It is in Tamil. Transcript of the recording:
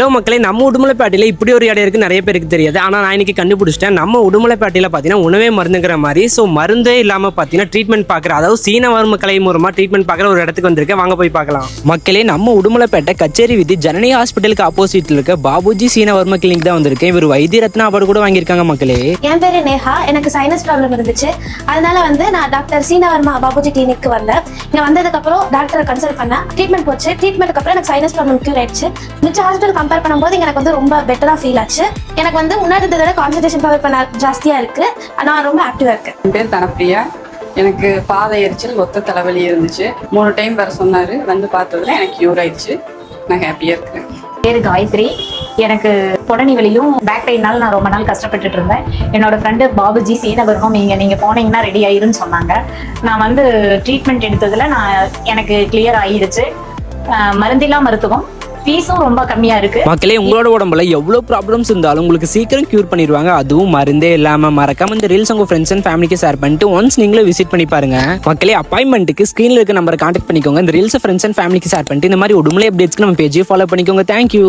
ஹலோ மக்களே, நம்ம உடுமலைப்பேட்டையில் இப்படி ஒரு இடம் இருக்குது நிறைய பேருக்கு தெரியாது. ஆனால் நான் இன்னைக்கு கண்டுபிடிச்சிட்டேன். நம்ம உடுமலைப்பேட்டையில் பார்த்தீங்கன்னா உணவே மருந்துங்கிற மாதிரி. ஸோ மருந்தே இல்லாமல் பார்த்தீங்கன்னா ட்ரீட்மெண்ட் பார்க்குற, அதாவது சீன வர்ம கலை மூலமாக ட்ரீட்மெண்ட் பார்க்குற ஒரு இடத்துக்கு வந்திருக்கேன். வாங்க போய் பார்க்கலாம். மக்களே, நம்ம உடுமலைப்பேட்டை கச்சேரி வீதி ஜனனி ஹாஸ்பிட்டலுக்கு ஆப்போசிட்டில் இருக்க பாபுஜி சீன வர்ம கிளினிக் தான் வந்திருக்கேன். இவர் வைத்திய ரத்னா அவார்டு கூட வாங்கியிருக்காங்க. மக்களே, என் பேரு நேஹா. எனக்கு சைனஸ் ப்ராப்ளம் இருந்துச்சு. அதனால நான் டாக்டர் சீனவர்மா பாபுஜி கிளினிக்கு வந்தேன். இங்க வந்ததுக்கு அப்புறம் டாக்டரை கன்சல்ட் பண்ணேன். ட்ரீட்மெண்ட் போச்சு. ட்ரீட்மெண்ட்டுக்கு அப்புறம் எனக்கு சைனஸ் ப்ராப்ளம் கியூர் ஆயிடுச்சு. மிச்ச ஹாஸ்பிட்டல் கம்பேர் பண்ணும்போது எனக்கு ரொம்ப பெட்டரா ஃபீல் ஆச்சு. எனக்கு முன்னாடி இருந்ததை கான்சன்ட்ரேஷன் பவர் பண்ண ஜாஸ்தியா இருக்கு. நான் ரொம்ப ஆக்டிவா இருக்கேன். என் பேர் தனப்பிரியா. எனக்கு பாதை எரிச்சல், ஒத்த தலைவலி இருந்துச்சு. 3 டைம் வர சொன்னாரு. வந்து பார்த்ததுல எனக்கு கியூர் ஆயிடுச்சு. நான் ஹாப்பியா இருக்கேன். பேரு காயத்ரி. எனக்கு புடனி வலியும் பேக் பெயினால நான் ரொம்ப நாள் கஷ்டப்பட்டுட்டு இருந்தேன். என்னோட ஃப்ரெண்டு பாபுஜி சீனவர்மம் நீங்க போனீங்கன்னா ரெடி ஆயிருன்னு சொன்னாங்க. நான் ட்ரீட்மெண்ட் எடுத்ததுல எனக்கு கிளியர் ஆயிடுச்சு. மருந்தில்லா மருத்துவம், ஃபீஸும் ரொம்ப கம்மியா இருக்கு. மக்களே, உங்களோட உடம்புல எவ்வளவு ப்ராப்ளம்ஸ் இருந்தாலும் உங்களுக்கு சீக்கிரம் கியூர் பண்ணிடுவாங்க. அதுவும் மருந்தே இல்லாம. மறக்காம இந்த ரீல்ஸ் உங்க ஃப்ரெண்ட்ஸ் அண்ட் ஃபேமிலிக்கு ஷேர் பண்ணிட்டு ஒன்ஸ் நீங்களும் விசிட் பண்ணி பாருங்க. மக்களே, அப்பாயின்மெண்ட்டுக்கு ஸ்கிரீன்ல இருக்க நம்பரை கான்டாக்ட் பண்ணிக்கோங்க. இந்த ரீல்ஸ் ஃப்ரெண்ட்ஸ் அண்ட் ஃபேமிலிக்கு ஷேர் பண்ணிட்டு இந்த மாதிரி உடுமலை அப்டேட்ஸ்க்கு நம்ம பேஜை ஃபாலோ பண்ணிக்கோங்க. தேங்க்யூ.